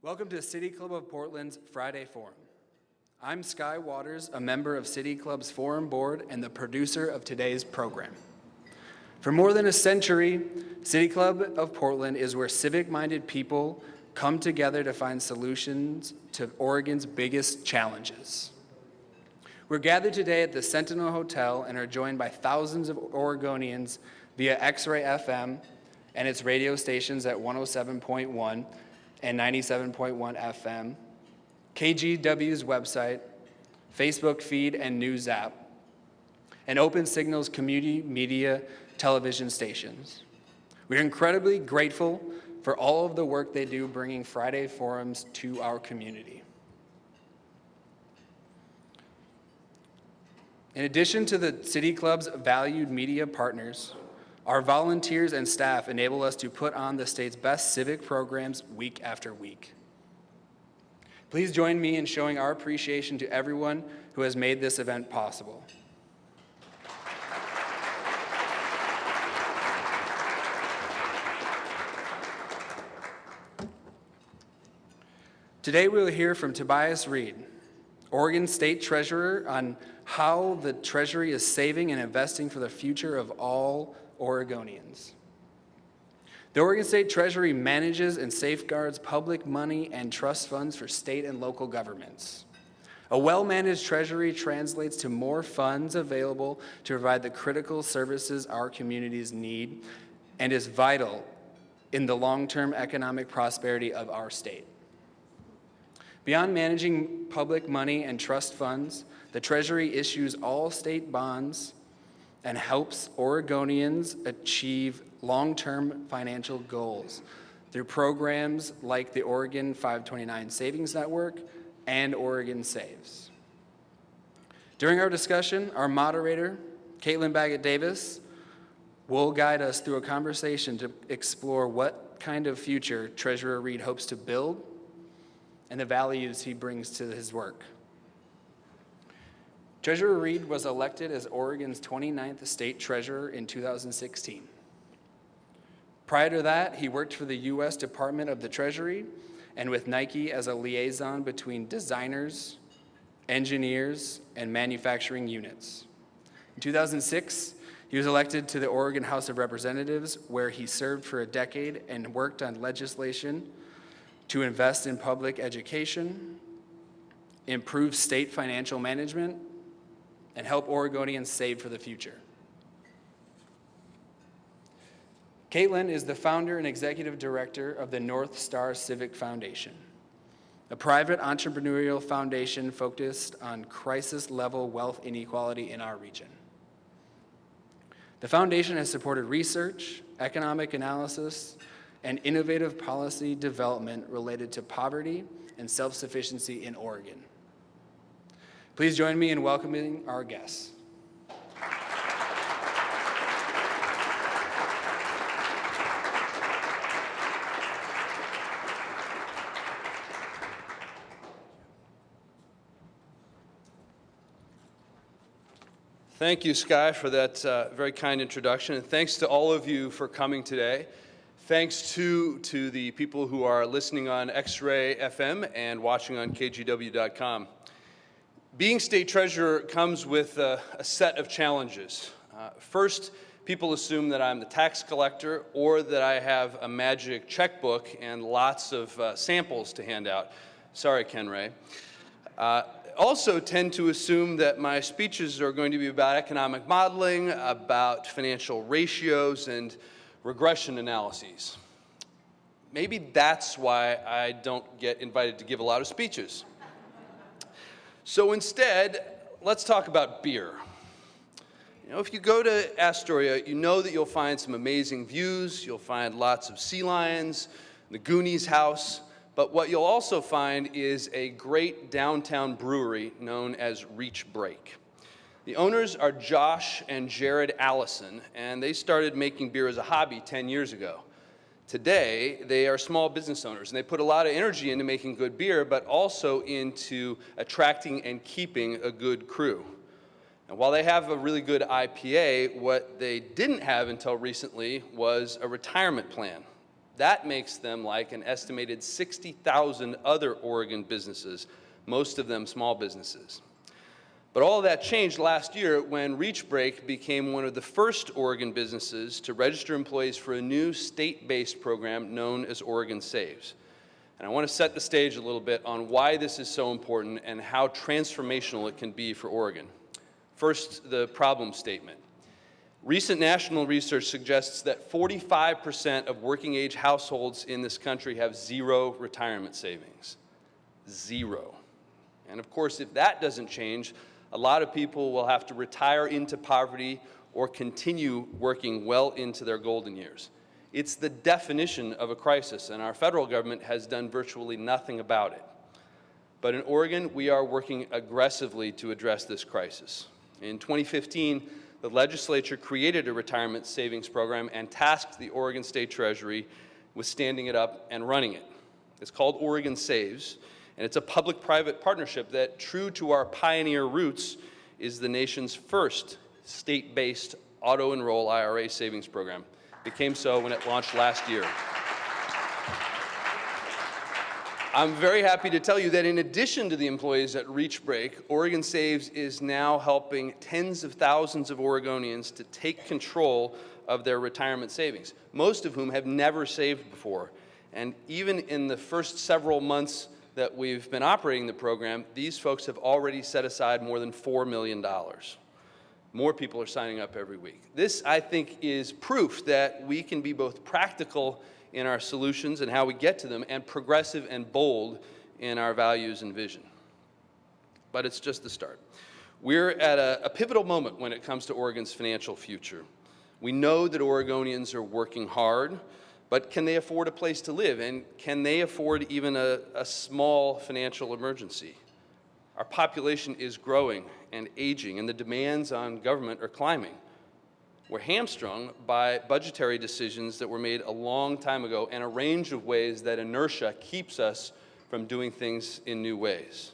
Welcome to City Club of Portland's Friday Forum. I'm Sky Waters, a member of City Club's Forum Board and the producer of today's program. For more than a century, City Club of Portland is where civic-minded people come together to find solutions to Oregon's biggest challenges. We're gathered today at the Sentinel Hotel and are joined by thousands of Oregonians via X-Ray FM and its radio stations at 107.1 and 97.1 FM, KGW's website, Facebook feed and news app, and Open Signal's community media television stations. We're incredibly grateful for all of the work they do bringing Friday forums to our community. In addition to the City Club's valued media partners, our volunteers and staff enable us to put on the state's best civic programs week after week. Please join me in showing our appreciation to everyone who has made this event possible. Today we'll hear from Tobias Read, Oregon State Treasurer, on how the Treasury is saving and investing for the future of all Oregonians. The Oregon State Treasury manages and safeguards public money and trust funds for state and local governments. A well-managed treasury translates to more funds available to provide the critical services our communities need and is vital in the long-term economic prosperity of our state. Beyond managing public money and trust funds, the Treasury issues all state bonds and helps Oregonians achieve long-term financial goals through programs like the Oregon 529 Savings Network and Oregon Saves. During our discussion, our moderator, Caitlin Baggett-Davis, will guide us through a conversation to explore what kind of future Treasurer Read hopes to build and the values he brings to his work. Treasurer Read was elected as Oregon's 29th state treasurer in 2016. Prior to that, he worked for the U.S. Department of the Treasury and with Nike as a liaison between designers, engineers, and manufacturing units. In 2006, he was elected to the Oregon House of Representatives, where he served for a decade and worked on legislation to invest in public education, improve state financial management, and help Oregonians save for the future. Caitlin is the founder and executive director of the North Star Civic Foundation, a private entrepreneurial foundation focused on crisis-level wealth inequality in our region. The foundation has supported research, economic analysis, and innovative policy development related to poverty and self-sufficiency in Oregon. Please join me in welcoming our guests. Thank you, Sky, for that very kind introduction, and thanks to all of you for coming today. Thanks to the people who are listening on X-Ray FM and watching on KGW.com. Being state treasurer comes with a set of challenges. First, people assume that I'm the tax collector or that I have a magic checkbook and lots of samples to hand out. Sorry, Ken Ray. Also tend to assume that my speeches are going to be about economic modeling, about financial ratios, and regression analyses. Maybe that's why I don't get invited to give a lot of speeches. So instead, let's talk about beer. You know, if you go to Astoria, you know that you'll find some amazing views, you'll find lots of sea lions, the Goonies house, but what you'll also find is a great downtown brewery known as Reach Break. The owners are Josh and Jared Allison, and they started making beer as a hobby 10 years ago. Today, they are small business owners, and they put a lot of energy into making good beer, but also into attracting and keeping a good crew. And while they have a really good IPA, what they didn't have until recently was a retirement plan. That makes them like an estimated 60,000 other Oregon businesses, most of them small businesses. But all of that changed last year when ReachBreak became one of the first Oregon businesses to register employees for a new state-based program known as Oregon Saves. And I want to set the stage a little bit on why this is so important and how transformational it can be for Oregon. First, the problem statement. Recent national research suggests that 45% of working-age households in this country have zero retirement savings. Zero. And of course, if that doesn't change, a lot of people will have to retire into poverty or continue working well into their golden years. It's the definition of a crisis, and our federal government has done virtually nothing about it. But in Oregon, we are working aggressively to address this crisis. In 2015, the legislature created a retirement savings program and tasked the Oregon State Treasury with standing it up and running it. It's called Oregon Saves, and it's a public-private partnership that, true to our pioneer roots, is the nation's first state-based auto-enroll IRA savings program. It became so when it launched last year. I'm very happy to tell you that in addition to the employees at ReachBreak, Oregon Saves is now helping tens of thousands of Oregonians to take control of their retirement savings, most of whom have never saved before. And even in the first several months that we've been operating the program, these folks have already set aside more than $4 million. More people are signing up every week. This, I think, is proof that we can be both practical in our solutions and how we get to them, and progressive and bold in our values and vision. But it's just the start. We're at a pivotal moment when it comes to Oregon's financial future. We know that Oregonians are working hard, but can they afford a place to live? And can they afford even a small financial emergency? Our population is growing and aging, and the demands on government are climbing. We're hamstrung by budgetary decisions that were made a long time ago and a range of ways that inertia keeps us from doing things in new ways.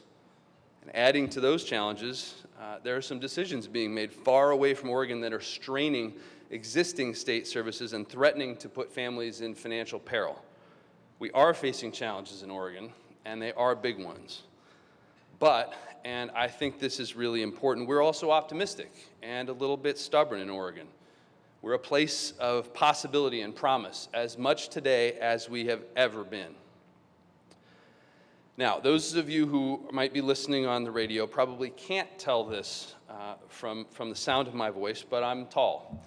And adding to those challenges, there are some decisions being made far away from Oregon that are straining existing state services and threatening to put families in financial peril. We are facing challenges in Oregon, and they are big ones. But, and I think this is really important, we're also optimistic and a little bit stubborn in Oregon. We're a place of possibility and promise, as much today as we have ever been. Now, those of you who might be listening on the radio probably can't tell this from the sound of my voice, but I'm tall,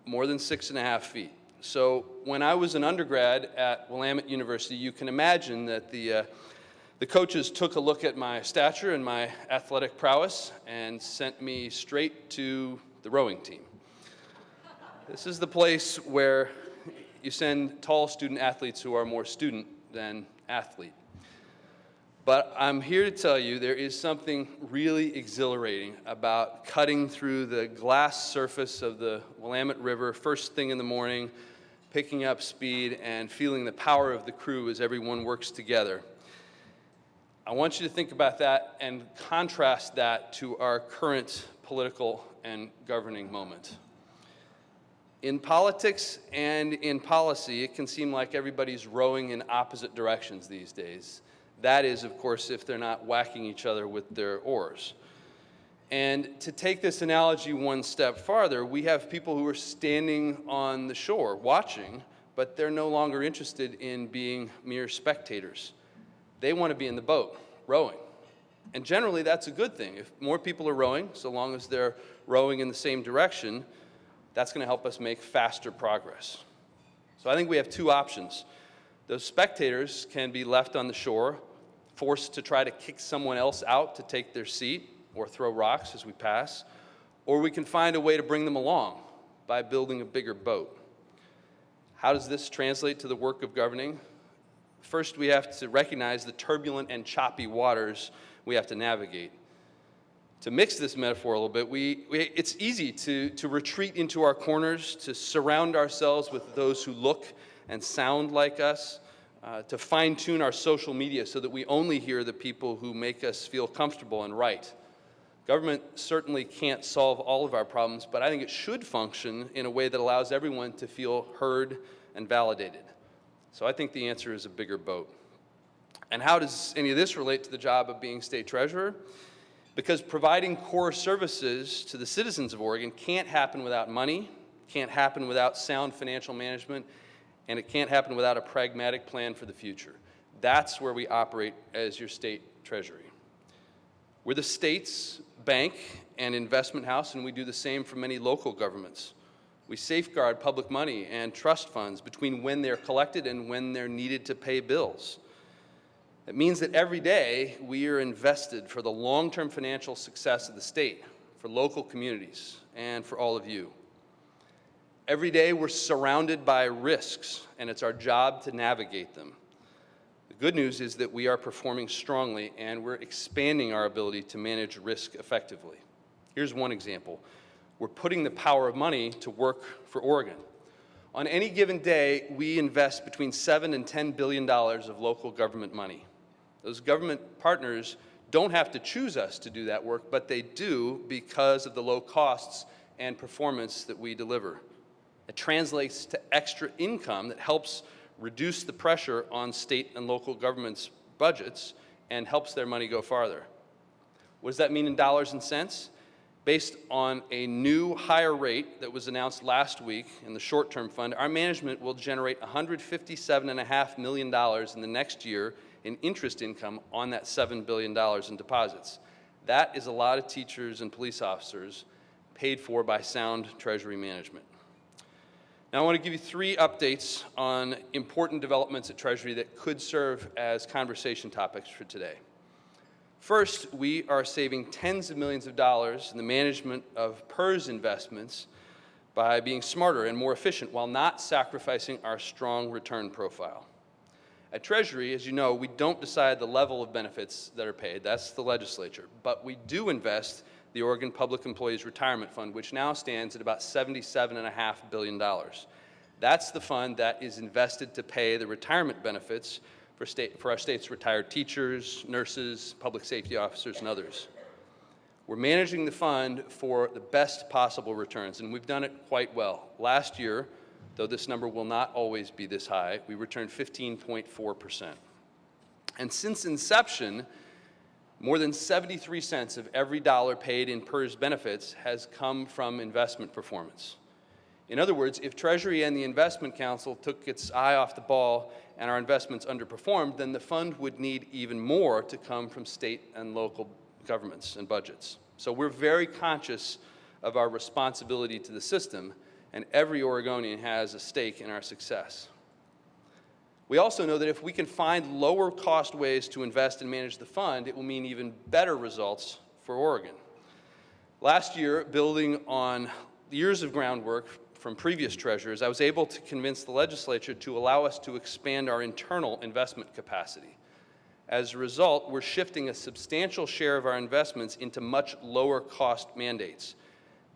more than 6.5 feet. So when I was an undergrad at Willamette University, you can imagine that the coaches took a look at my stature and my athletic prowess and sent me straight to the rowing team. This is the place where you send tall student athletes who are more student than athlete. But I'm here to tell you there is something really exhilarating about cutting through the glass surface of the Willamette River first thing in the morning, picking up speed, and feeling the power of the crew as everyone works together. I want you to think about that and contrast that to our current political and governing moment. In politics and in policy, it can seem like everybody's rowing in opposite directions these days. That is, of course, if they're not whacking each other with their oars. And to take this analogy one step farther, we have people who are standing on the shore watching, but they're no longer interested in being mere spectators. They want to be in the boat, rowing. And generally, that's a good thing. If more people are rowing, so long as they're rowing in the same direction, that's going to help us make faster progress. So I think we have two options. Those spectators can be left on the shore, forced to try to kick someone else out to take their seat or throw rocks as we pass, or we can find a way to bring them along by building a bigger boat. How does this translate to the work of governing? First, we have to recognize the turbulent and choppy waters we have to navigate. To mix this metaphor a little bit, it's easy to retreat into our corners, to surround ourselves with those who look and sound like us, to fine-tune our social media so that we only hear the people who make us feel comfortable and right. Government certainly can't solve all of our problems, but I think it should function in a way that allows everyone to feel heard and validated. So I think the answer is a bigger boat. And how does any of this relate to the job of being state treasurer? Because providing core services to the citizens of Oregon can't happen without money, can't happen without sound financial management, and it can't happen without a pragmatic plan for the future. That's where we operate as your state treasury. We're the state's bank and investment house, and we do the same for many local governments. We safeguard public money and trust funds between when they're collected and when they're needed to pay bills. It means that every day we are invested for the long-term financial success of the state, for local communities, and for all of you. Every day we're surrounded by risks, and it's our job to navigate them. The good news is that we are performing strongly, and we're expanding our ability to manage risk effectively. Here's one example. We're putting the power of money to work for Oregon. On any given day, we invest between $7 and $10 billion of local government money. Those government partners don't have to choose us to do that work, but they do because of the low costs and performance that we deliver. It translates to extra income that helps reduce the pressure on state and local governments' budgets and helps their money go farther. What does that mean in dollars and cents? Based on a new higher rate that was announced last week in the short-term fund, our management will generate $157.5 million in the next year in interest income on that $7 billion in deposits. That is a lot of teachers and police officers paid for by sound Treasury management. Now, I want to give you 3 updates on important developments at Treasury that could serve as conversation topics for today. First, we are saving tens of millions of dollars in the management of PERS investments by being smarter and more efficient while not sacrificing our strong return profile. At Treasury, as you know, we don't decide the level of benefits that are paid. That's the legislature. But we do invest the Oregon Public Employees Retirement Fund, which now stands at about $77.5 billion. That's the fund that is invested to pay the retirement benefits for our state's retired teachers, nurses, public safety officers, and others. We're managing the fund for the best possible returns, and we've done it quite well. Last year, though this number will not always be this high, we returned 15.4%. And since inception, more than 73 cents of every dollar paid in PERS benefits has come from investment performance. In other words, if Treasury and the Investment Council took its eye off the ball and our investments underperformed, then the fund would need even more to come from state and local governments and budgets. So we're very conscious of our responsibility to the system, and every Oregonian has a stake in our success. We also know that if we can find lower cost ways to invest and manage the fund, it will mean even better results for Oregon. Last year, building on years of groundwork from previous treasurers, I was able to convince the legislature to allow us to expand our internal investment capacity. As a result, we're shifting a substantial share of our investments into much lower cost mandates.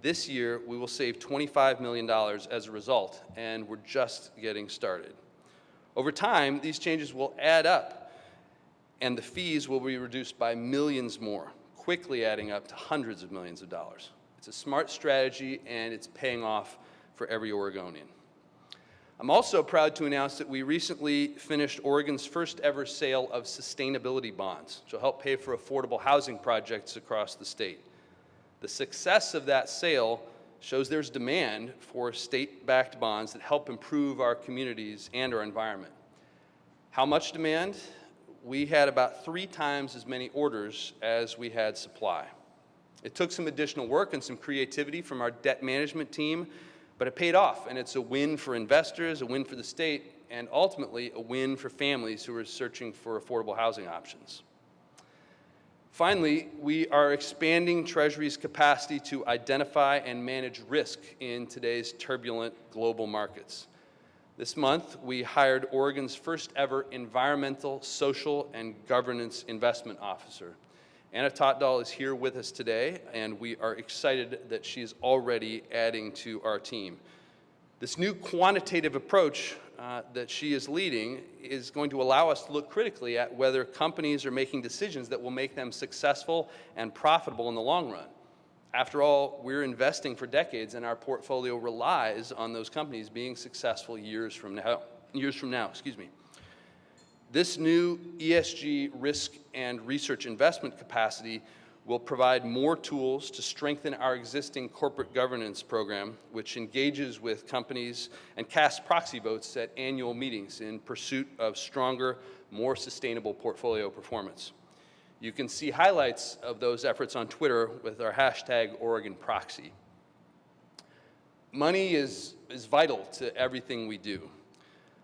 This year, we will save $25 million as a result, and we're just getting started. Over time, these changes will add up, and the fees will be reduced by millions more, quickly adding up to hundreds of millions of dollars. It's a smart strategy, and it's paying off for every Oregonian. I'm also proud to announce that we recently finished Oregon's first ever sale of sustainability bonds, which will help pay for affordable housing projects across the state. The success of that sale shows there's demand for state-backed bonds that help improve our communities and our environment. How much demand? We had about 3 times as many orders as we had supply. It took some additional work and some creativity from our debt management team, but it paid off, and it's a win for investors, a win for the state, and ultimately a win for families who are searching for affordable housing options. Finally, we are expanding Treasury's capacity to identify and manage risk in today's turbulent global markets. This month, we hired Oregon's first ever environmental, social, and governance investment officer. Anna Totdahl is here with us today, and we are excited that she's already adding to our team. This new quantitative approach that she is leading is going to allow us to look critically at whether companies are making decisions that will make them successful and profitable in the long run. After all, we're investing for decades, and our portfolio relies on those companies being successful years from now. This new ESG risk and research investment capacity will provide more tools to strengthen our existing corporate governance program, which engages with companies and casts proxy votes at annual meetings in pursuit of stronger, more sustainable portfolio performance. You can see highlights of those efforts on Twitter with our hashtag OregonProxy. Money is vital to everything we do,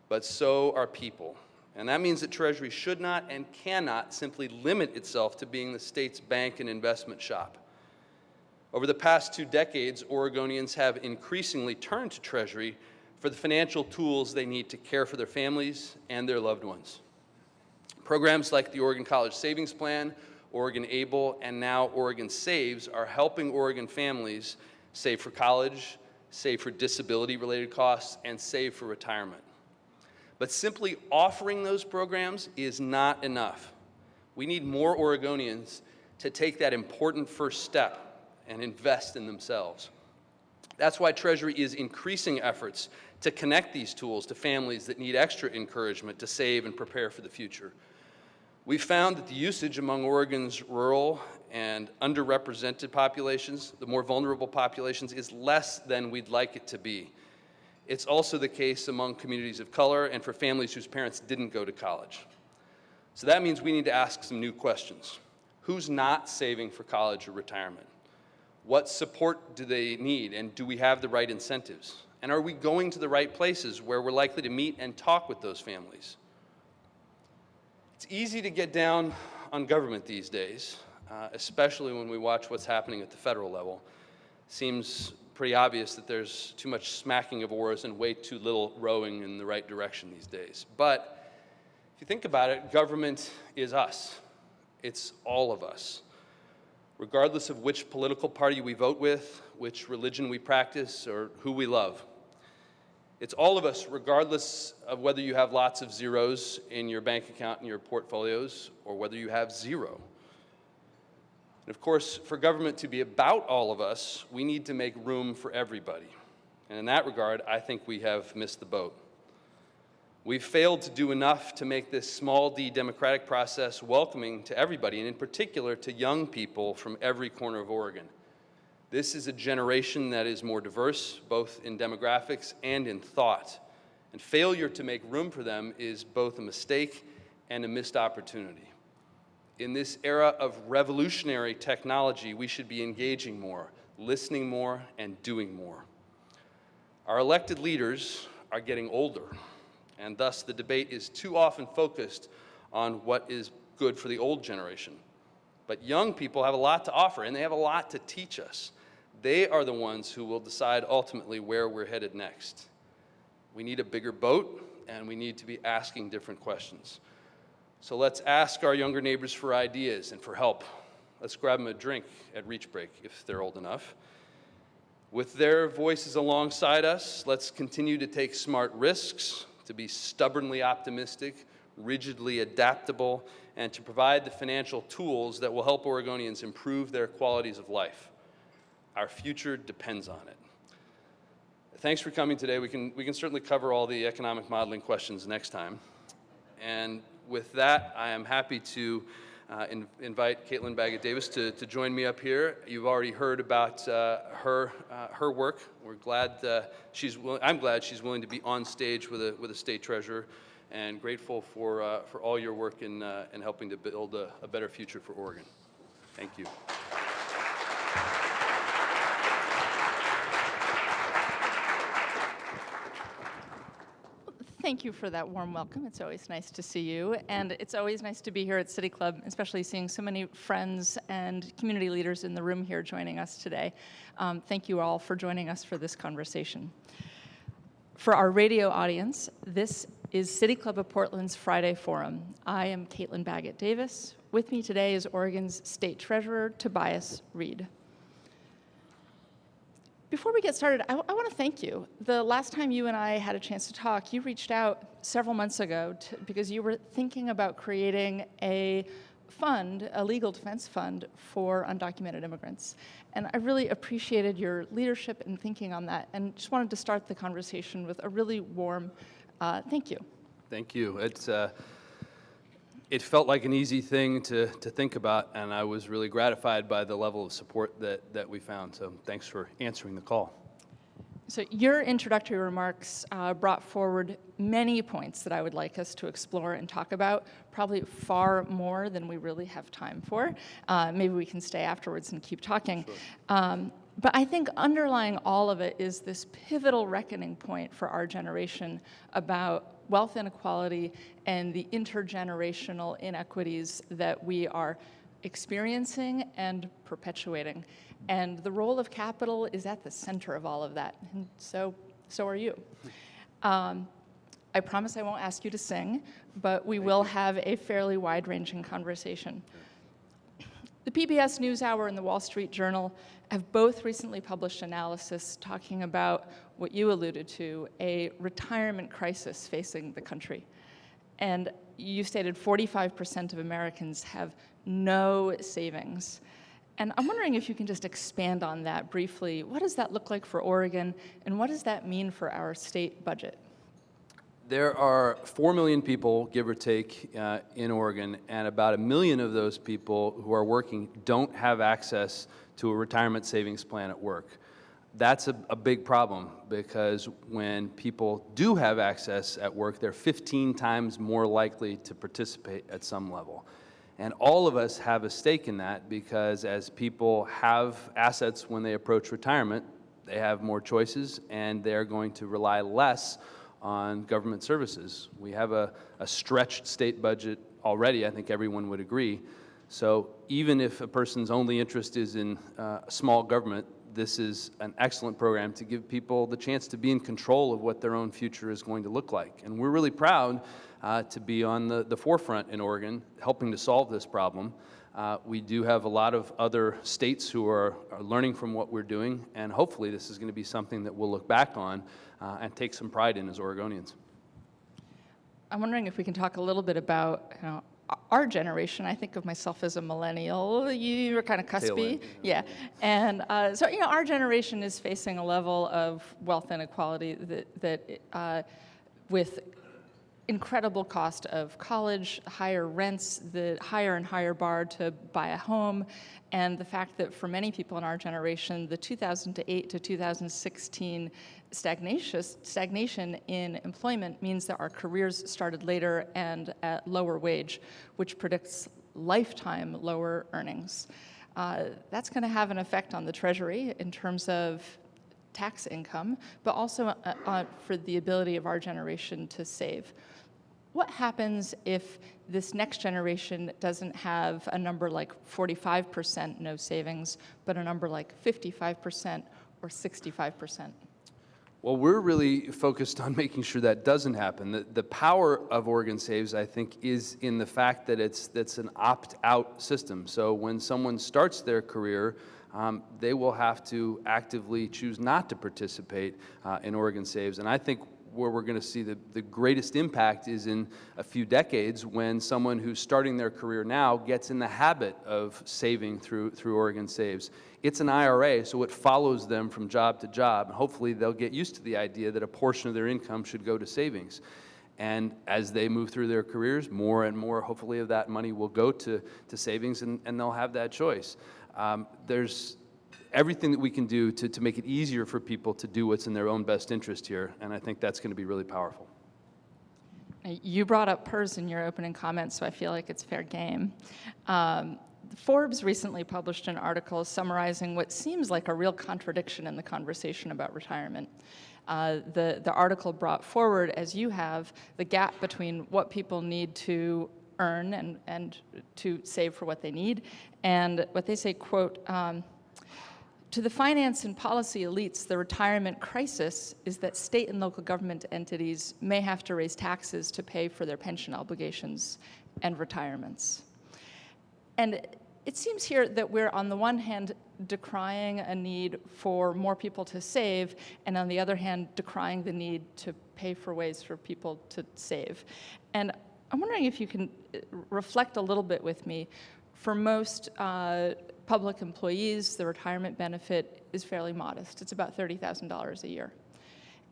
but so are people. And that means that Treasury should not and cannot simply limit itself to being the state's bank and investment shop. Over the past 2 decades, Oregonians have increasingly turned to Treasury for the financial tools they need to care for their families and their loved ones. Programs like the Oregon College Savings Plan, Oregon Able, and now Oregon Saves are helping Oregon families save for college, save for disability-related costs, and save for retirement. But simply offering those programs is not enough. We need more Oregonians to take that important first step and invest in themselves. That's why Treasury is increasing efforts to connect these tools to families that need extra encouragement to save and prepare for the future. We found that the usage among Oregon's rural and underrepresented populations, the more vulnerable populations, is less than we'd like it to be. It's also the case among communities of color and for families whose parents didn't go to college. So that means we need to ask some new questions. Who's not saving for college or retirement? What support do they need, and do we have the right incentives? And are we going to the right places where we're likely to meet and talk with those families? It's easy to get down on government these days, especially when we watch what's happening at the federal level. Seems pretty obvious that there's too much smacking of oars and way too little rowing in the right direction these days. But if you think about it, government is us. It's all of us. Regardless of which political party we vote with, which religion we practice, or who we love. It's all of us, regardless of whether you have lots of zeros in your bank account and your portfolios, or whether you have zero. And of course, for government to be about all of us, we need to make room for everybody. And in that regard, I think we have missed the boat. We've failed to do enough to make this small d democratic process welcoming to everybody, and in particular to young people from every corner of Oregon. This is a generation that is more diverse, both in demographics and in thought. And failure to make room for them is both a mistake and a missed opportunity. In this era of revolutionary technology, we should be engaging more, listening more, and doing more. Our elected leaders are getting older, and thus the debate is too often focused on what is good for the old generation. But young people have a lot to offer, and they have a lot to teach us. They are the ones who will decide ultimately where we're headed next. We need a bigger boat, and we need to be asking different questions. So let's ask our younger neighbors for ideas and for help. Let's grab them a drink at Reach Break if they're old enough. With their voices alongside us, let's continue to take smart risks, to be stubbornly optimistic, rigidly adaptable, and to provide the financial tools that will help Oregonians improve their qualities of life. Our future depends on it. Thanks for coming today. We can certainly cover all the economic modeling questions next time. And with that, I am happy to invite Caitlin Baggett-Davis to join me up here. You've already heard about her work. We're glad I'm glad she's willing to be on stage with a state treasurer, and grateful for all your work in helping to build a better future for Oregon. Thank you. Thank you for that warm welcome. It's always nice to see you, and it's always nice to be here at City Club, especially seeing so many friends and community leaders in the room here joining us today. Thank you all for joining us for this conversation. For our radio audience, this is City Club of Portland's Friday Forum. I am Caitlin Baggett-Davis. With me today is Oregon's State Treasurer, Tobias Read. Before we get started, I want to thank you. The last time you and I had a chance to talk, you reached out several months ago because you were thinking about creating a fund, a legal defense fund for undocumented immigrants. And I really appreciated your leadership and thinking on that, and just wanted to start the conversation with a really warm thank you. Thank you. It felt like an easy thing to think about, and I was really gratified by the level of support that we found. So thanks for answering the call. So your introductory remarks brought forward many points that I would like us to explore and talk about, probably far more than we really have time for. Maybe we can stay afterwards and keep talking. Sure. But I think underlying all of it is this pivotal reckoning point for our generation about wealth inequality and the intergenerational inequities that we are experiencing and perpetuating. And the role of capital is at the center of all of that, and so are you. I promise I won't ask you to sing, but we will have a fairly wide-ranging conversation. The PBS NewsHour and the Wall Street Journal have both recently published analysis talking about what you alluded to, a retirement crisis facing the country. And you stated 45% of Americans have no savings. And I'm wondering if you can just expand on that briefly. What does that look like for Oregon, and what does that mean for our state budget? There are 4 million people, give or take, in Oregon, and about 1 million of those people who are working don't have access to a retirement savings plan at work. That's a big problem, because when people do have access at work, they're 15 times more likely to participate at some level. And all of us have a stake in that, because as people have assets when they approach retirement, they have more choices, and they're going to rely less on government services. We have a stretched state budget already, I think everyone would agree. So even if a person's only interest is in small government, this is an excellent program to give people the chance to be in control of what their own future is going to look like. And we're really proud to be on the forefront in Oregon, helping to solve this problem. We do have a lot of other states who are learning from what we're doing, and hopefully this is going to be something that we'll look back on and take some pride in as Oregonians. I'm wondering if we can talk a little bit about our generation. I think of myself as a millennial. You were kind of cuspy. Yeah. And so, our generation is facing a level of wealth inequality that with incredible cost of college, higher rents, the higher and higher bar to buy a home, and the fact that for many people in our generation, the 2008 to 2016 stagnation in employment means that our careers started later and at lower wage, which predicts lifetime lower earnings. That's going to have an effect on the Treasury in terms of tax income, but also for the ability of our generation to save. What happens if this next generation doesn't have a number like 45% no savings, but a number like 55% or 65%? Well, we're really focused on making sure that doesn't happen. The power of Oregon Saves, I think, is in the fact that that's an opt-out system. So when someone starts their career, they will have to actively choose not to participate in Oregon Saves. And I think where we're going to see the greatest impact is in a few decades, when someone who's starting their career now gets in the habit of saving through Oregon Saves. It's an IRA, so it follows them from job to job. And hopefully they'll get used to the idea that a portion of their income should go to savings. And as they move through their careers, more and more, hopefully, of that money will go to savings, and they'll have that choice. There's everything that we can do to make it easier for people to do what's in their own best interest here, and I think that's going to be really powerful. You brought up PERS in your opening comments, so I feel like it's fair game. Forbes recently published an article summarizing what seems like a real contradiction in the conversation about retirement. The article brought forward, as you have, the gap between what people need to earn and to save for what they need, and what they say, quote, to the finance and policy elites, the retirement crisis is that state and local government entities may have to raise taxes to pay for their pension obligations and retirements. And it seems here that we're, on the one hand, decrying a need for more people to save, and on the other hand, decrying the need to pay for ways for people to save. And I'm wondering if you can reflect a little bit with me. For most public employees, the retirement benefit is fairly modest. It's about $30,000 a year.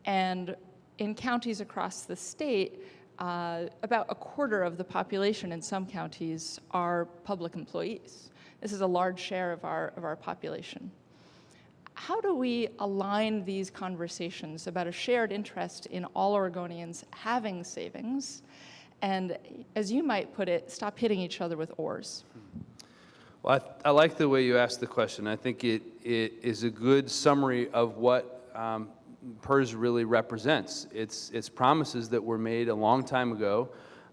And in counties across the state, about a quarter of the population in some counties are public employees. This is a large share of our population. How do we align these conversations about a shared interest in all Oregonians having savings and, as you might put it, stop hitting each other with oars? Well, I like the way you asked the question. I think it is a good summary of what PERS really represents. It's promises that were made a long time ago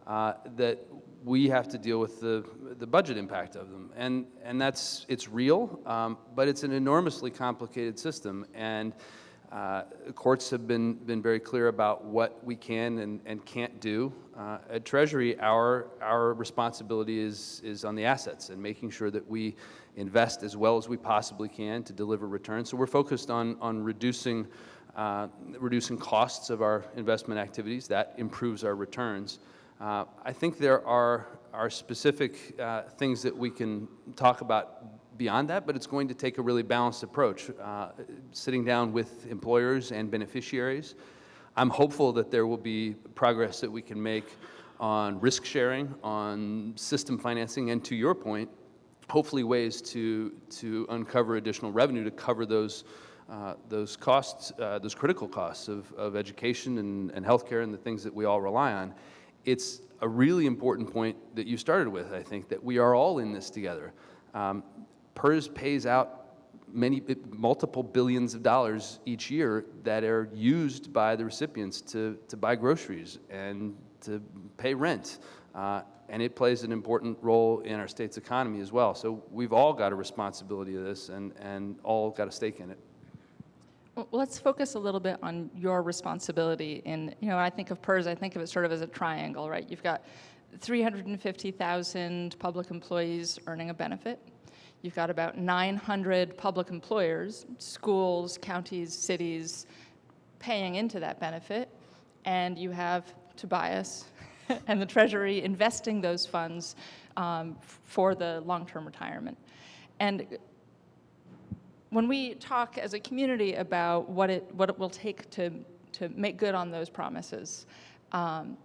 that we have to deal with the budget impact of them. And it's real, but it's an enormously complicated system. And courts have been very clear about what we can and can't do. At Treasury, our responsibility is on the assets and making sure that we invest as well as we possibly can to deliver returns. So we're focused on reducing costs of our investment activities. That improves our returns. I think there are specific things that we can talk about beyond that, but it's going to take a really balanced approach, sitting down with employers and beneficiaries. I'm hopeful that there will be progress that we can make on risk sharing, on system financing, and to your point, hopefully ways to uncover additional revenue to cover those costs, those critical costs of education and healthcare and the things that we all rely on. It's a really important point that you started with, I think, that we are all in this together. PERS pays out multiple billions of dollars each year that are used by the recipients to buy groceries and to pay rent. And it plays an important role in our state's economy as well. So we've all got a responsibility to this and all got a stake in it. Well, let's focus a little bit on your responsibility in, when I think of PERS, I think of it sort of as a triangle, right? You've got 350,000 public employees earning a benefit. You've got about 900 public employers, schools, counties, cities, paying into that benefit. And you have Tobias and the Treasury investing those funds for the long-term retirement. And when we talk as a community about what it will take to make good on those promises, to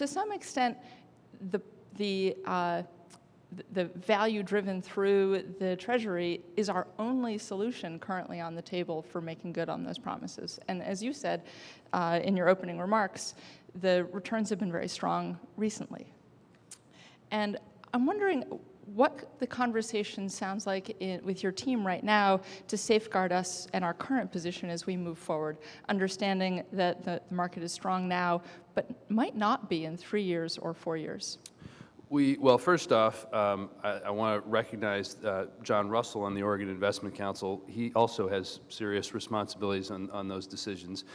some extent, the value driven through the Treasury is our only solution currently on the table for making good on those promises. And as you said in your opening remarks, the returns have been very strong recently. And I'm wondering what the conversation sounds like with your team right now to safeguard us and our current position as we move forward, understanding that the market is strong now, but might not be in 3 years or 4 years. Well, first off, I want to recognize John Russell on the Oregon Investment Council. He also has serious responsibilities on those decisions.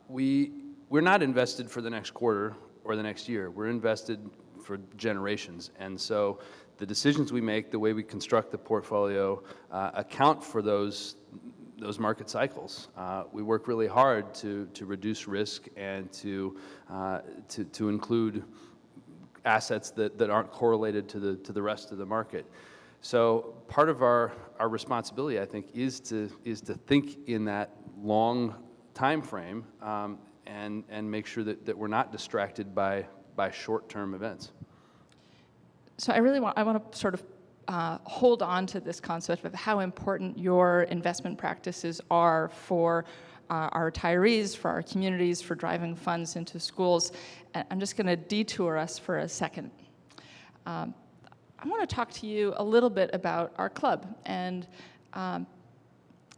We're not invested for the next quarter or the next year. We're invested for generations. And so the decisions we make, the way we construct the portfolio, account for those market cycles. We work really hard to reduce risk and to include assets that aren't correlated to the rest of the market. So part of our responsibility, I think, is to think in that long time frame and make sure that we're not distracted by short-term events. So I want to sort of hold on to this concept of how important your investment practices are for our retirees, for our communities, for driving funds into schools. And I'm just going to detour us for a second. I want to talk to you a little bit about our club. And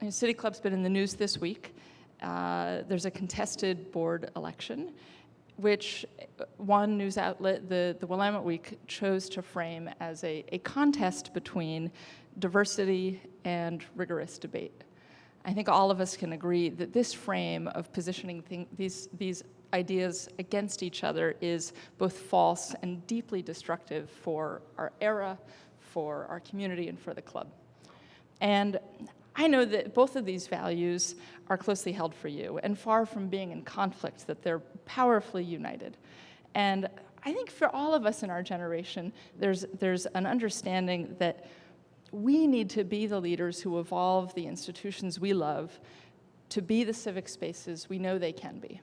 City Club's been in the news this week. There's a contested board election, which one news outlet, the Willamette Week, chose to frame as a contest between diversity and rigorous debate. I think all of us can agree that this frame of positioning these ideas against each other is both false and deeply destructive for our era, for our community, and for the club. And I know that both of these values are closely held for you, and far from being in conflict, that they're powerfully united. And I think for all of us in our generation, there's an understanding that we need to be the leaders who evolve the institutions we love to be the civic spaces we know they can be.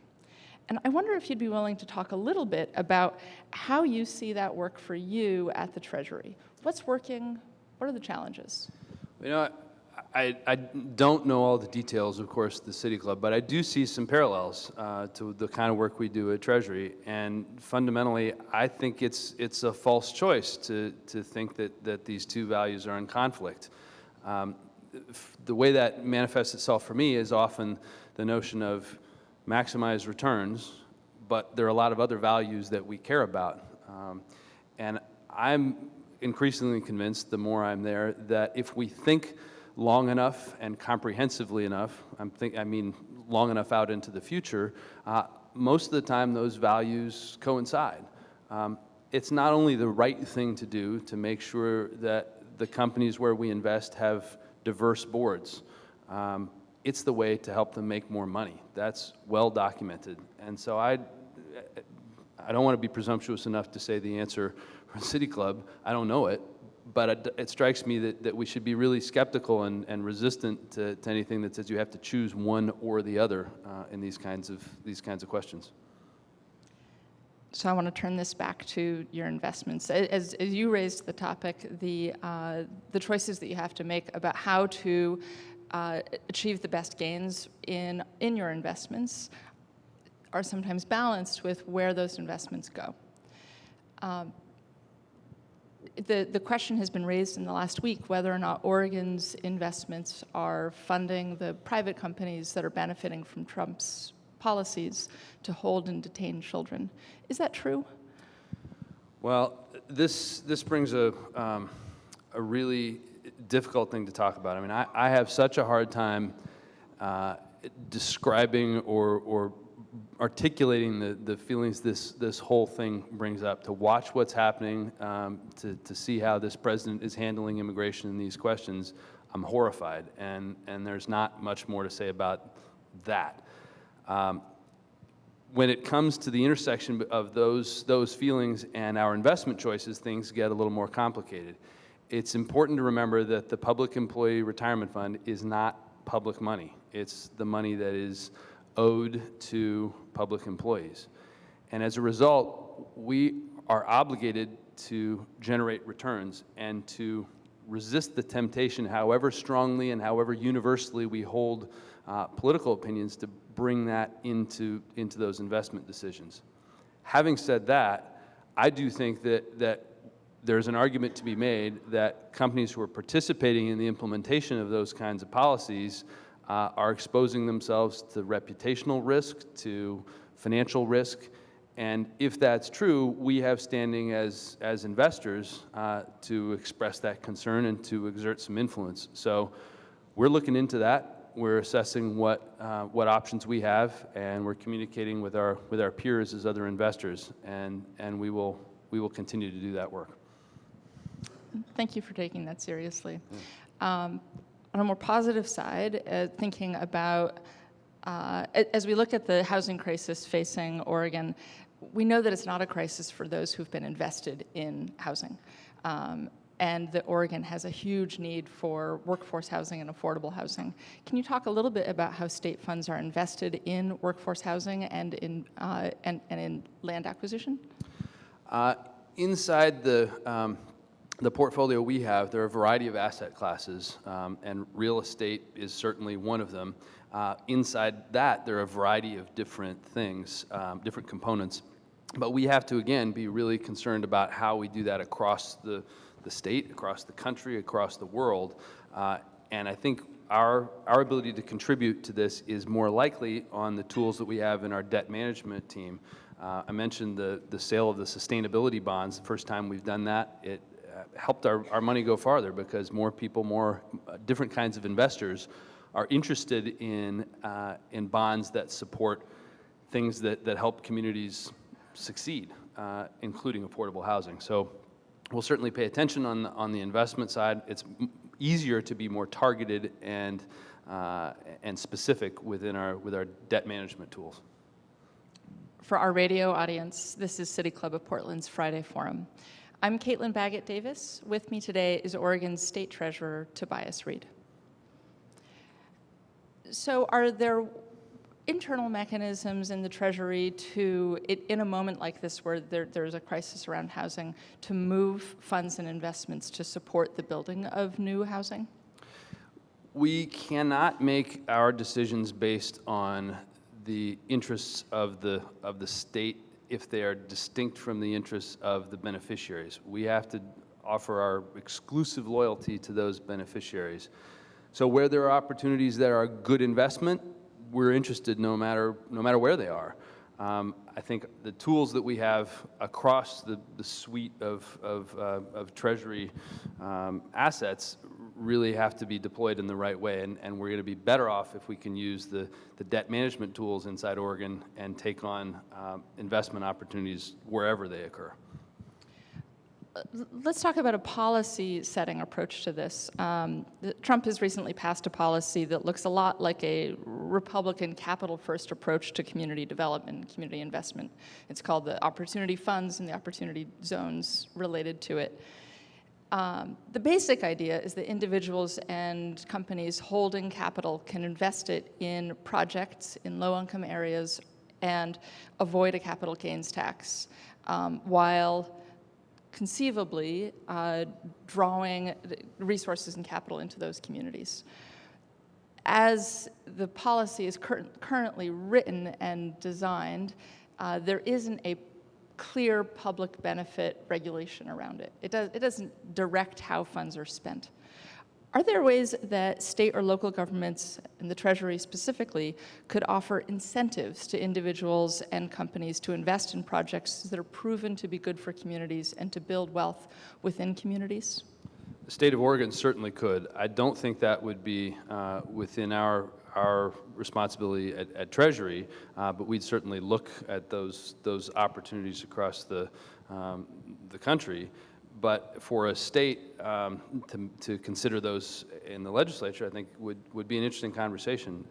And I wonder if you'd be willing to talk a little bit about how you see that work for you at the Treasury. What's working? What are the challenges? You know, I don't know all the details, of course, the City Club, but I do see some parallels to the kind of work we do at Treasury. And fundamentally, I think it's a false choice to think that these two values are in conflict. The way that manifests itself for me is often the notion of maximize returns, but there are a lot of other values that we care about. And I'm increasingly convinced, the more I'm there, that if we think long enough and comprehensively enough, I mean long enough out into the future, most of the time those values coincide. It's not only the right thing to do to make sure that the companies where we invest have diverse boards. It's the way to help them make more money. That's well documented. And so I don't want to be presumptuous enough to say the answer for City Club. I don't know it. But it strikes me that we should be really skeptical and resistant to anything that says you have to choose one or the other in these kinds of questions. So I want to turn this back to your investments. As you raised the topic, the choices that you have to make about how to achieve the best gains in your investments are sometimes balanced with where those investments go. The question has been raised in the last week whether or not Oregon's investments are funding the private companies that are benefiting from Trump's policies to hold and detain children. Is that true? Well, this brings a really difficult thing to talk about. I mean, I have such a hard time describing or articulating the feelings this whole thing brings up. To watch what's happening, to see how this president is handling immigration and these questions, I'm horrified, and there's not much more to say about that. When it comes to the intersection of those feelings and our investment choices, things get a little more complicated. It's important to remember that the Public Employee Retirement Fund is not public money. It's the money that is owed to public employees. And as a result, we are obligated to generate returns and to resist the temptation, however strongly and however universally we hold political opinions, to bring that into those investment decisions. Having said that, I do think that there's an argument to be made that companies who are participating in the implementation of those kinds of policies are exposing themselves to reputational risk, to financial risk, and if that's true, we have standing as investors to express that concern and to exert some influence. So we're looking into that. We're assessing what options we have, and we're communicating with our peers as other investors, and we will continue to do that work. Thank you for taking that seriously. On a more positive side, thinking about, as we look at the housing crisis facing Oregon, we know that it's not a crisis for those who've been invested in housing, and that Oregon has a huge need for workforce housing and affordable housing. Can you talk a little bit about how state funds are invested in workforce housing and in land acquisition? Inside the portfolio we have, there are a variety of asset classes, and real estate is certainly one of them. Inside that, there are a variety of different things, different components. But we have to, again, be really concerned about how we do that across the state, across the country, across the world. And I think our ability to contribute to this is more likely on the tools that we have in our debt management team. I mentioned the sale of the sustainability bonds. The first time we've done that, it helped our money go farther because more people, more different kinds of investors are interested in bonds that support things that help communities succeed, including affordable housing. So we'll certainly pay attention on the investment side. It's easier to be more targeted and specific with our debt management tools. For our radio audience, this is City Club of Portland's Friday Forum. I'm Caitlin Baggett Davis. With me today is Oregon State Treasurer Tobias Read. So are there internal mechanisms in the Treasury to, in a moment like this where there's a crisis around housing, to move funds and investments to support the building of new housing? We cannot make our decisions based on the interests of the state if they are distinct from the interests of the beneficiaries. We have to offer our exclusive loyalty to those beneficiaries. So where there are opportunities that are good investment, we're interested no matter where they are. I think the tools that we have across the suite of Treasury assets really have to be deployed in the right way, and we're going to be better off if we can use the debt management tools inside Oregon and take on investment opportunities wherever they occur. Let's talk about a policy-setting approach to this. Trump has recently passed a policy that looks a lot like a Republican capital-first approach to community development and community investment. It's called the Opportunity Funds and the Opportunity Zones related to it. The basic idea is that individuals and companies holding capital can invest it in projects in low-income areas and avoid a capital gains tax, while conceivably drawing resources and capital into those communities. As the policy is currently written and designed, there isn't a clear public benefit regulation around it. It doesn't direct how funds are spent. Are there ways that state or local governments, and the Treasury specifically, could offer incentives to individuals and companies to invest in projects that are proven to be good for communities and to build wealth within communities? The state of Oregon certainly could. I don't think that would be within our responsibility at Treasury, but we'd certainly look at those opportunities across the country. But for a state to consider those in the legislature, I think would be an interesting conversation.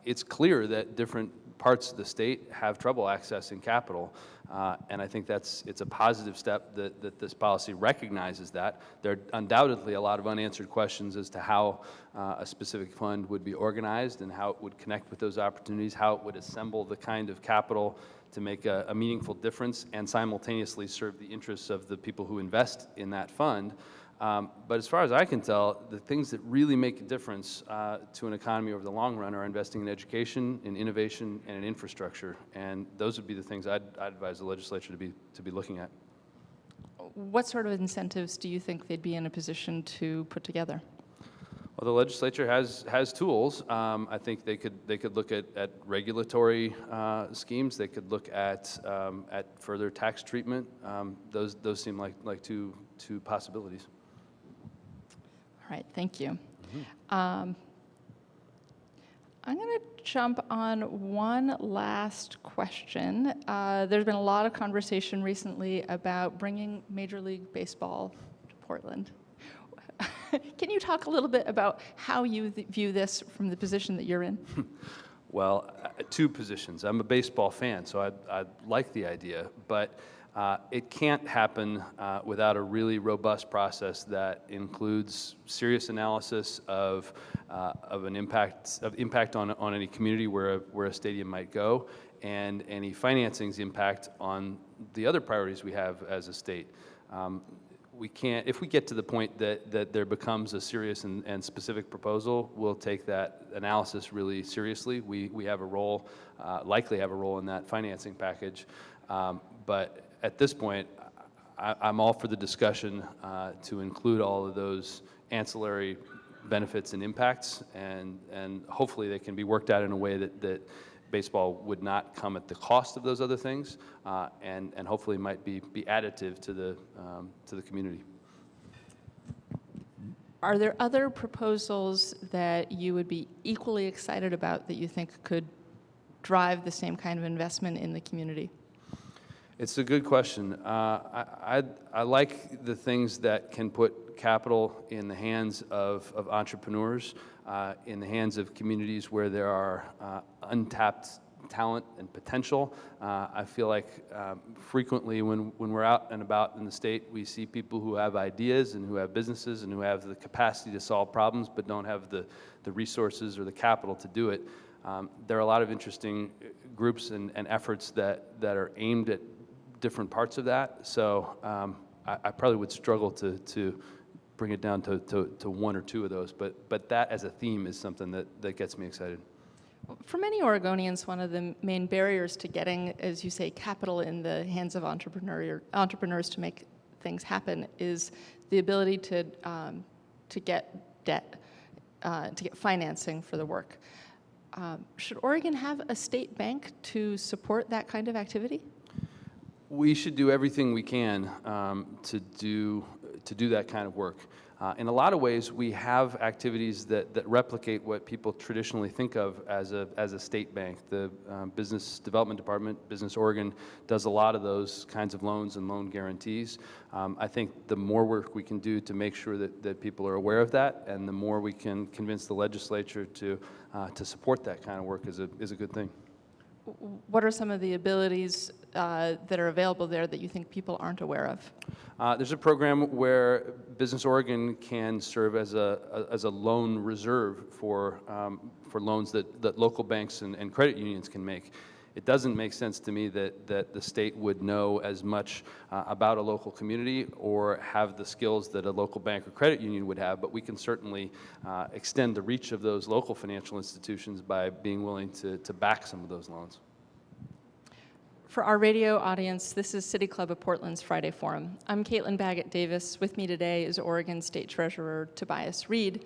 It's clear that different parts of the state have trouble accessing capital, and I think it's a positive step that this policy recognizes that. There are undoubtedly a lot of unanswered questions as to how a specific fund would be organized and how it would connect with those opportunities, how it would assemble the kind of capital to make a meaningful difference and simultaneously serve the interests of the people who invest in that fund. But as far as I can tell, the things that really make a difference to an economy over the long run are investing in education, in innovation, and in infrastructure. And those would be the things I'd advise the legislature to be looking at. What sort of incentives do you think they'd be in a position to put together? Well, the legislature has tools. I think they could look at regulatory schemes. They could look at further tax treatment. Those seem like two possibilities. All right, thank you. I'm going to jump on one last question. There's been a lot of conversation recently about bringing Major League Baseball to Portland. Can you talk a little bit about how you view this from the position that you're in? Well, two positions. I'm a baseball fan, so I like the idea, but it can't happen without a really robust process that includes serious analysis of an impact on any community where a stadium might go, and any financing's impact on the other priorities we have as a state. We can't, if we get to the point that there becomes a serious and specific proposal, we'll take that analysis really seriously. We have a role, likely have a role in that financing package. But at this point, I'm all for the discussion to include all of those ancillary benefits and impacts, and hopefully they can be worked out in a way that baseball would not come at the cost of those other things, and hopefully might be additive to the community. Are there other proposals that you would be equally excited about that you think could drive the same kind of investment in the community? It's a good question. I like the things that can put capital in the hands of entrepreneurs, in the hands of communities where there are untapped talent and potential. I feel like frequently when we're out and about in the state, we see people who have ideas and who have businesses and who have the capacity to solve problems but don't have the resources or the capital to do it. There are a lot of interesting groups and efforts that are aimed at different parts of that. So I probably would struggle to bring it down to one or two of those, but that as a theme is something that gets me excited. For many Oregonians, one of the main barriers to getting, as you say, capital in the hands of entrepreneurs to make things happen is the ability to get debt, to get financing for the work. Should Oregon have a state bank to support that kind of activity? We should do everything we can to do that kind of work. In a lot of ways, we have activities that replicate what people traditionally think of as a state bank. The Business Development Department, Business Oregon, does a lot of those kinds of loans and loan guarantees. I think the more work we can do to make sure that people are aware of that, and the more we can convince the legislature to support that kind of work is a good thing. What are some of the abilities that are available there that you think people aren't aware of? There's a program where Business Oregon can serve as a loan reserve for loans that local banks and credit unions can make. It doesn't make sense to me that the state would know as much about a local community or have the skills that a local bank or credit union would have, but we can certainly extend the reach of those local financial institutions by being willing to back some of those loans. For our radio audience, this is City Club of Portland's Friday Forum. I'm Caitlin Baggett-Davis. With me today is Oregon State Treasurer Tobias Read.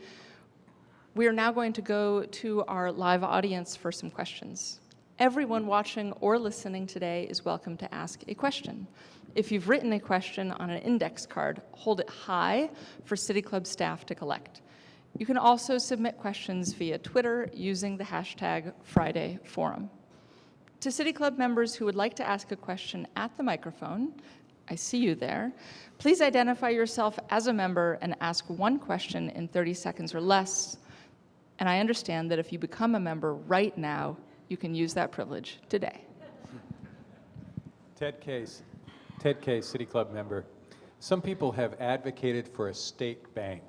We are now going to go to our live audience for some questions. Everyone watching or listening today is welcome to ask a question. If you've written a question on an index card, hold it high for City Club staff to collect. You can also submit questions via Twitter using the hashtag FridayForum. To City Club members who would like to ask a question at the microphone, I see you there, please identify yourself as a member and ask one question in 30 seconds or less. And I understand that if you become a member right now, you can use that privilege today. Ted Case, City Club member. Some people have advocated for a state bank.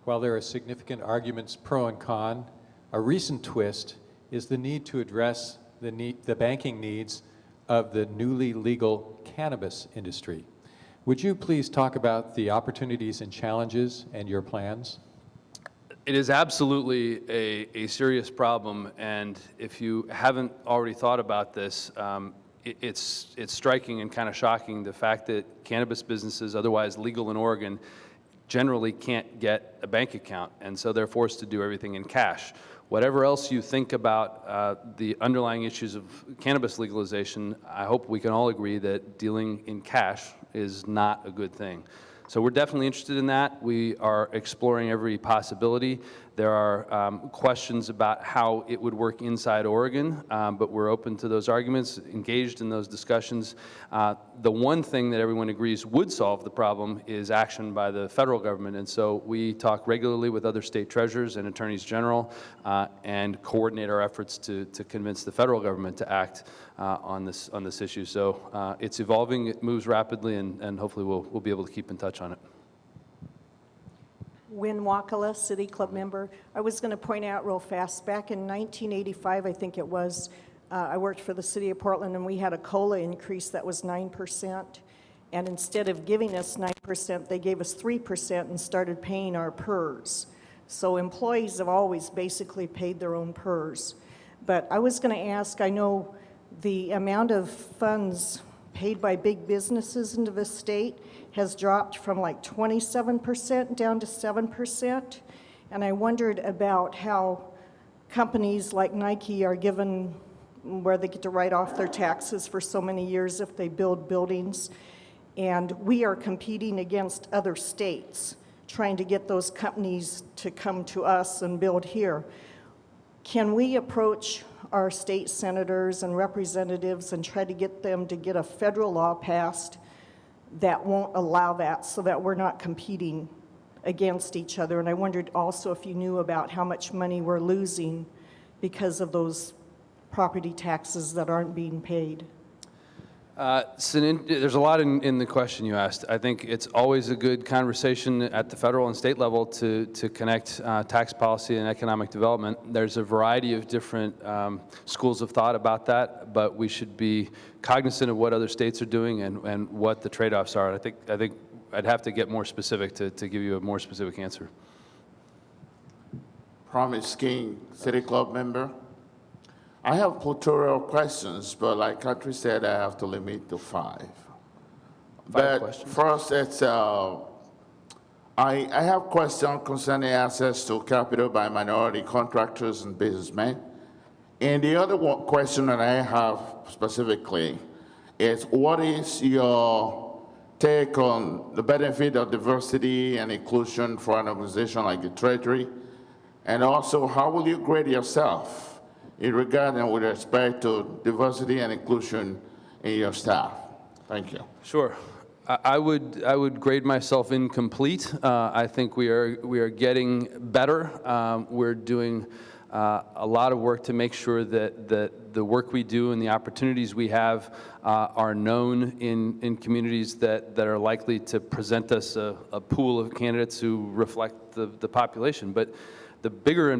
While there are significant arguments pro and con, a recent twist is the need to address the banking needs of the newly legal cannabis industry. Would you please talk about the opportunities and challenges and your plans? It is absolutely a serious problem, and if you haven't already thought about this, it's striking and kind of shocking the fact that cannabis businesses, otherwise legal in Oregon, generally can't get a bank account, and so they're forced to do everything in cash. Whatever else you think about the underlying issues of cannabis legalization, I hope we can all agree that dealing in cash is not a good thing. So we're definitely interested in that. We are exploring every possibility. There are questions about how it would work inside Oregon, but we're open to those arguments, engaged in those discussions. The one thing that everyone agrees would solve the problem is action by the federal government, and so we talk regularly with other state treasurers and attorneys general and coordinate our efforts to convince the federal government to act on this issue. So it's evolving, it moves rapidly, and hopefully we'll be able to keep in touch on it. Win Wakala, City Club member. I was going to point out real fast, back in 1985, I think it was, I worked for the City of Portland, and we had a COLA increase that was 9%. And instead of giving us 9%, they gave us 3% and started paying our PERS. So employees have always basically paid their own PERS. But I was going to ask, I know the amount of funds paid by big businesses into the state has dropped from like 27% down to 7%. And I wondered about how companies like Nike are given where they get to write off their taxes for so many years if they build buildings. And we are competing against other states, trying to get those companies to come to us and build here. Can we approach our state senators and representatives and try to get them to get a federal law passed that won't allow that, so that we're not competing against each other? And I wondered also if you knew about how much money we're losing because of those property taxes that aren't being paid? There's a lot in the question you asked. I think it's always a good conversation at the federal and state level to connect tax policy and economic development. There's a variety of different schools of thought about that, but we should be cognizant of what other states are doing and what the trade-offs are. I think I'd have to get more specific to give you a more specific answer. Promise King, City Club member. I have plethora questions, but like Katri said, I have to limit to 5. But questions. first, it's I have questions concerning access to capital by minority contractors and businessmen. And the other question that I have specifically is, what is your take on the benefit of diversity and inclusion for an organization like the Treasury? And also, how will you grade yourself in regard and with respect to diversity and inclusion in your staff? Thank you. Sure. I would grade myself incomplete. I think we are getting better. We're doing a lot of work to make sure that the work we do and the opportunities we have are known in communities that are likely to present us a pool of candidates who reflect the population. But the bigger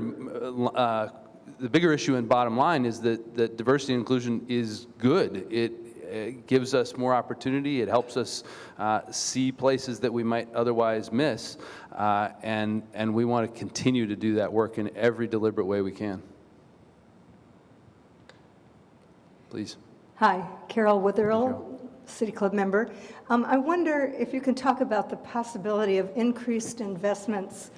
issue and bottom line is that diversity and inclusion is good. It gives us more opportunity. It helps us see places that we might otherwise miss, and we want to continue to do that work in every deliberate way we can. Please. Hi, Carol Witherell, City Club member. I wonder if you can talk about the possibility of increased investments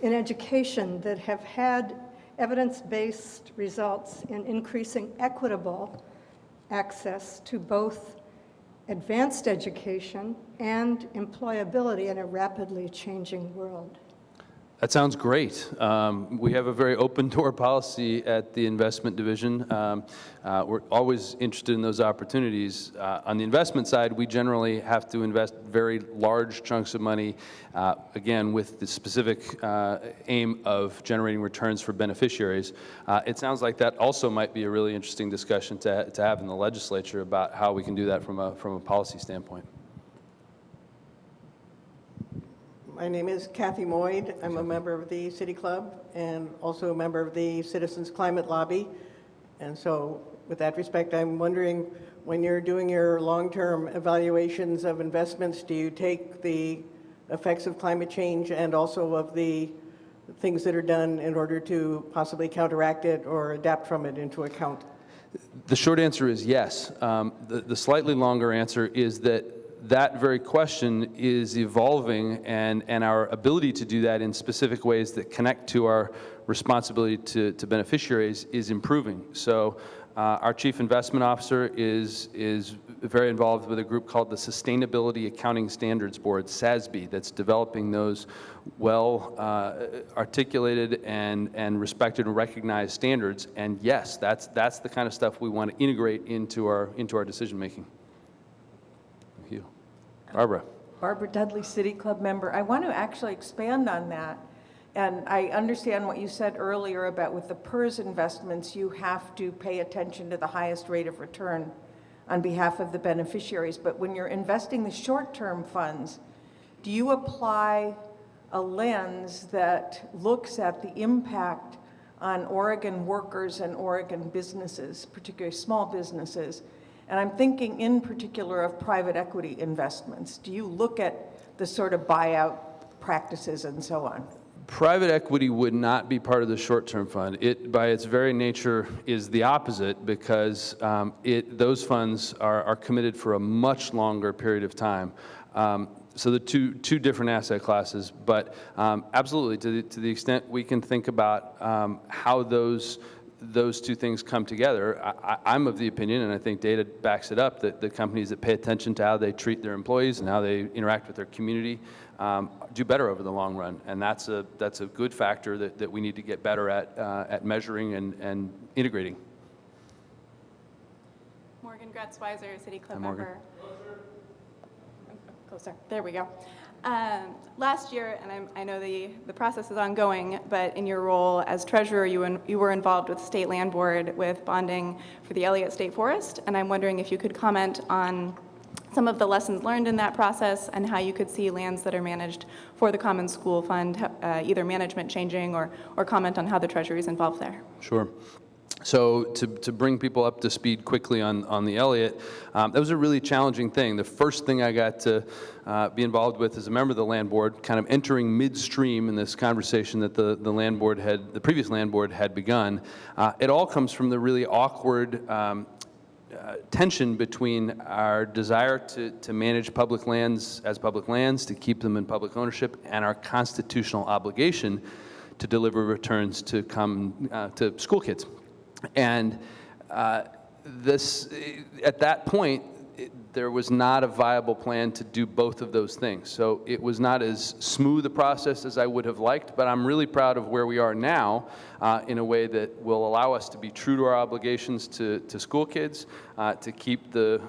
in education that have had evidence-based results in increasing equitable access to both advanced education and employability in a rapidly changing world. That sounds great. We have a very open door policy at the investment division. We're always interested in those opportunities. On the investment side, we generally have to invest very large chunks of money, again, with the specific aim of generating returns for beneficiaries. It sounds like that also might be a really interesting discussion to have in the legislature about how we can do that from a policy standpoint. My name is Kathy Moyd. I'm a member of the City Club and also a member of the Citizens Climate Lobby. And so with that respect, I'm wondering, when you're doing your long-term evaluations of investments, do you take the effects of climate change and also of the things that are done in order to possibly counteract it or adapt from it into account? The short answer is yes. The slightly longer answer is that very question is evolving, and our ability to do that in specific ways that connect to our responsibility to beneficiaries is improving. So our chief investment officer is very involved with a group called the Sustainability Accounting Standards Board, SASB, that's developing those well articulated and respected and recognized standards. And yes, that's the kind of stuff we want to integrate into our decision making. You. Barbara. Barbara Dudley, City Club member. I want to actually expand on that. And I understand what you said earlier about with the PERS investments, you have to pay attention to the highest rate of return on behalf of the beneficiaries. But when you're investing the short-term funds, do you apply a lens that looks at the impact on Oregon workers and Oregon businesses, particularly small businesses? And I'm thinking in particular of private equity investments. Do you look at the sort of buyout practices and so on? Private equity would not be part of the short-term fund. It, by its very nature, is the opposite, because those funds are committed for a much longer period of time. So the two different asset classes, but absolutely, to the extent we can think about how those two things come together, I'm of the opinion, and I think data backs it up, that the companies that pay attention to how they treat their employees and how they interact with their community do better over the long run. And that's a good factor that we need to get better at measuring and integrating. Morgan Gretz-Weiser, City Club Hi, Morgan. member. Closer. There we go. Last year, and I know the process is ongoing, but in your role as treasurer, you were involved with the State Land Board with bonding for the Elliott State Forest, and I'm wondering if you could comment on some of the lessons learned in that process and how you could see lands that are managed for the Common School Fund, either management changing or comment on how the Treasury is involved there. Sure. So to bring people up to speed quickly on the Elliott, that was a really challenging thing. The first thing I got to be involved with as a member of the land board, kind of entering midstream in this conversation that the previous land board had begun, it all comes from the really awkward tension between our desire to manage public lands as public lands, to keep them in public ownership, and our constitutional obligation to deliver returns to school kids. And at that point, there was not a viable plan to do both of those things. So it was not as smooth a process as I would have liked, but I'm really proud of where we are now in a way that will allow us to be true to our obligations to school kids, to keep the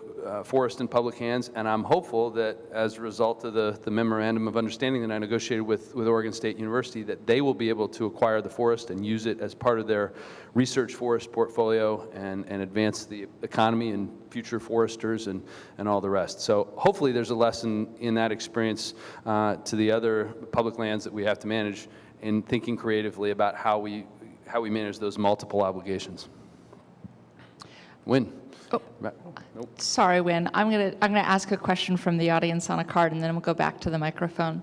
forest in public hands, and I'm hopeful that as a result of the memorandum of understanding that I negotiated with Oregon State University, that they will be able to acquire the forest and use it as part of their research forest portfolio and advance the economy and future foresters and all the rest. So hopefully there's a lesson in that experience to the other public lands that we have to manage in thinking creatively about how we manage those multiple obligations. Wynn. Oh, nope. Sorry, Wynn. I'm gonna ask a question from the audience on a card, and then we'll go back to the microphone.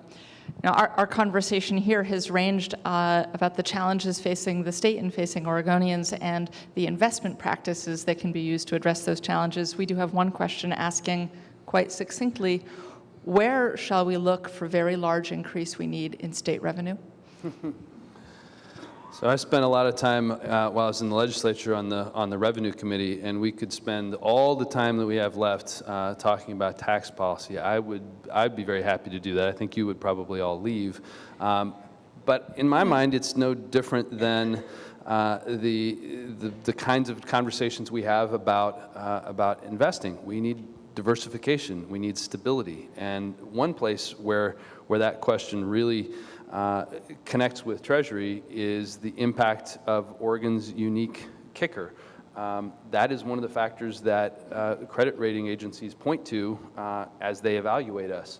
Now, our conversation here has ranged about the challenges facing the state and facing Oregonians and the investment practices that can be used to address those challenges. We do have one question asking quite succinctly, where shall we look for very large increase we need in state revenue? So I spent a lot of time while I was in the legislature on the revenue committee, and we could spend all the time that we have left talking about tax policy. I'd be very happy to do that. I think you would probably all leave. But in my mind, it's no different than the kinds of conversations we have about investing. We need diversification. We need stability. And one place where that question really connects with Treasury is the impact of Oregon's unique kicker. That is one of the factors that credit rating agencies point to as they evaluate us.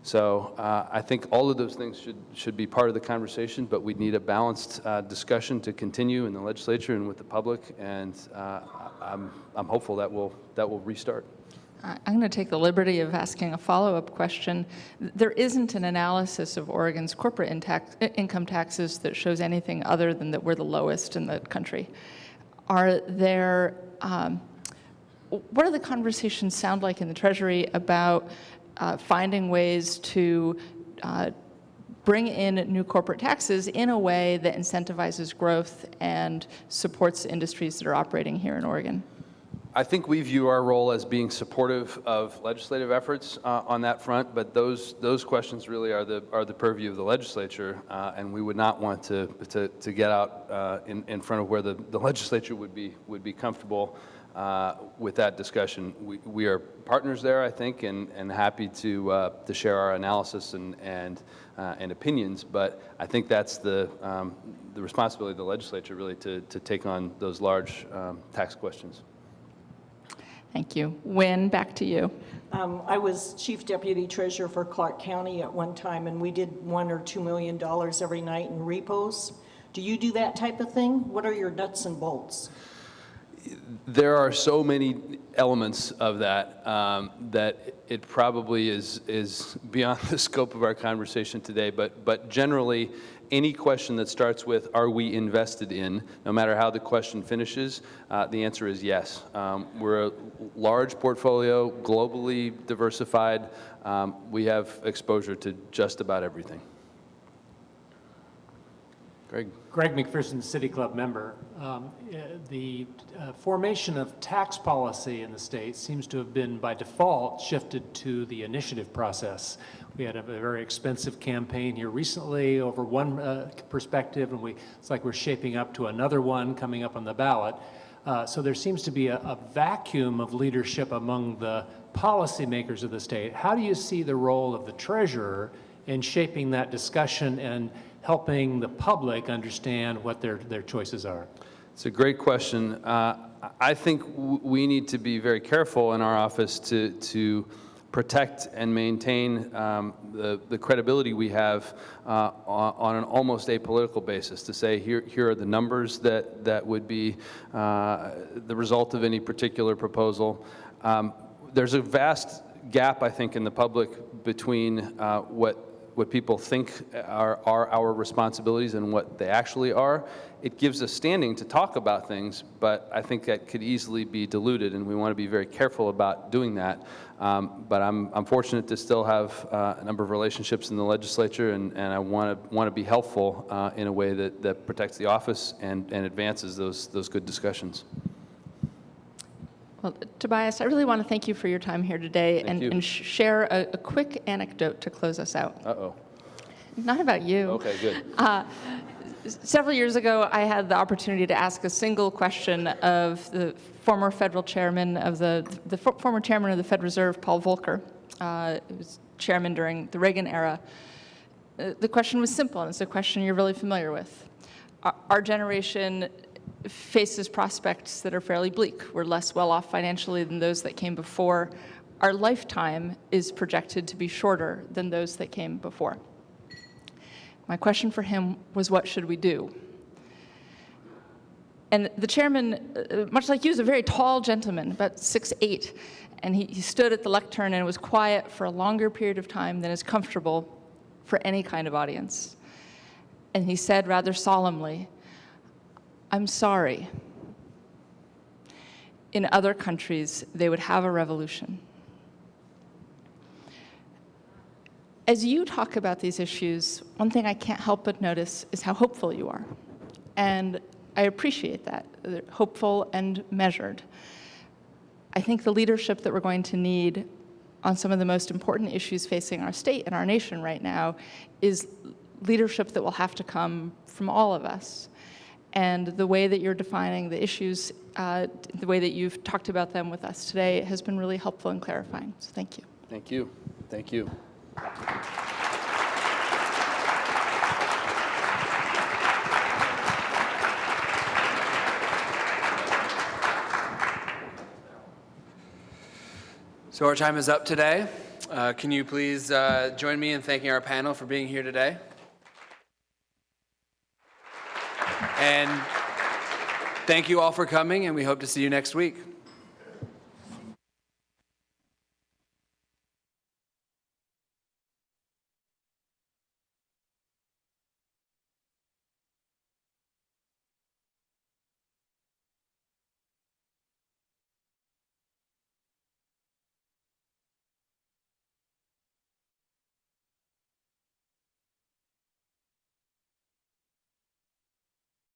So I think all of those things should be part of the conversation, but we need a balanced discussion to continue in the legislature and with the public, and I'm hopeful that will restart. I'm going to take the liberty of asking a follow-up question. There isn't an analysis of Oregon's corporate income taxes that shows anything other than that we're the lowest in the country. Are there, what do the conversations sound like in the Treasury about finding ways to bring in new corporate taxes in a way that incentivizes growth and supports industries that are operating here in Oregon? I think we view our role as being supportive of legislative efforts on that front, but those questions really are the purview of the legislature, and we would not want to get out in front of where the legislature would be comfortable with that discussion. We are partners there, I think, and happy to share our analysis and opinions, but I think that's the responsibility of the legislature really to take on those large tax questions. Thank you. Wynn, back to you. I was Chief Deputy Treasurer for Clark County at one time, and we did $1 or $2 million every night in repos. Do you do that type of thing? What are your nuts and bolts? There are so many elements of that that it probably is beyond the scope of our conversation today, but generally, any question that starts with, are we invested in, no matter how the question finishes, the answer is yes. We're a large portfolio, globally diversified. We have exposure to just about everything. Greg McPherson, City Club member. The formation of tax policy in the state seems to have been, by default, shifted to the initiative process. We had a very expensive campaign here recently over one perspective, and it's like we're shaping up to another one coming up on the ballot. So there seems to be a vacuum of leadership among the policymakers of the state. How do you see the role of the treasurer in shaping that discussion and helping the public understand what their choices are? It's a great question. I think we need to be very careful in our office to protect and maintain the credibility we have on an almost apolitical basis, to say here are the numbers that would be the result of any particular proposal. There's a vast gap, I think, in the public between what people think are our responsibilities and what they actually are. It gives us standing to talk about things, but I think that could easily be diluted, and we want to be very careful about doing that. But I'm fortunate to still have a number of relationships in the legislature, and I want to be helpful in a way that protects the office and advances those good discussions. Well, Tobias, I really want to thank you for your time here today and share a quick anecdote to close us out. Uh-oh. Not about you. Okay, good. Several years ago, I had the opportunity to ask a single question of the former federal chairman of the former chairman of the Fed Reserve, Paul Volcker, who was chairman during the Reagan era. The question was simple, and it's a question you're really familiar with. Our generation faces prospects that are fairly bleak. We're less well off financially than those that came before. Our lifetime is projected to be shorter than those that came before. My question for him was, what should we do? And the chairman, much like you, is a very tall gentleman, about 6'8", and he stood at the lectern and was quiet for a longer period of time than is comfortable for any kind of audience. And he said rather solemnly, "I'm sorry. In other countries, they would have a revolution." As you talk about these issues, one thing I can't help but notice is how hopeful you are. And I appreciate that, hopeful and measured. I think the leadership that we're going to need on some of the most important issues facing our state and our nation right now is leadership that will have to come from all of us. And the way that you're defining the issues, the way that you've talked about them with us today has been really helpful and clarifying. So thank you. Thank you. Thank you. So our time is up today. Can you please join me in thanking our panel for being here today? And thank you all for coming, and we hope to see you next week.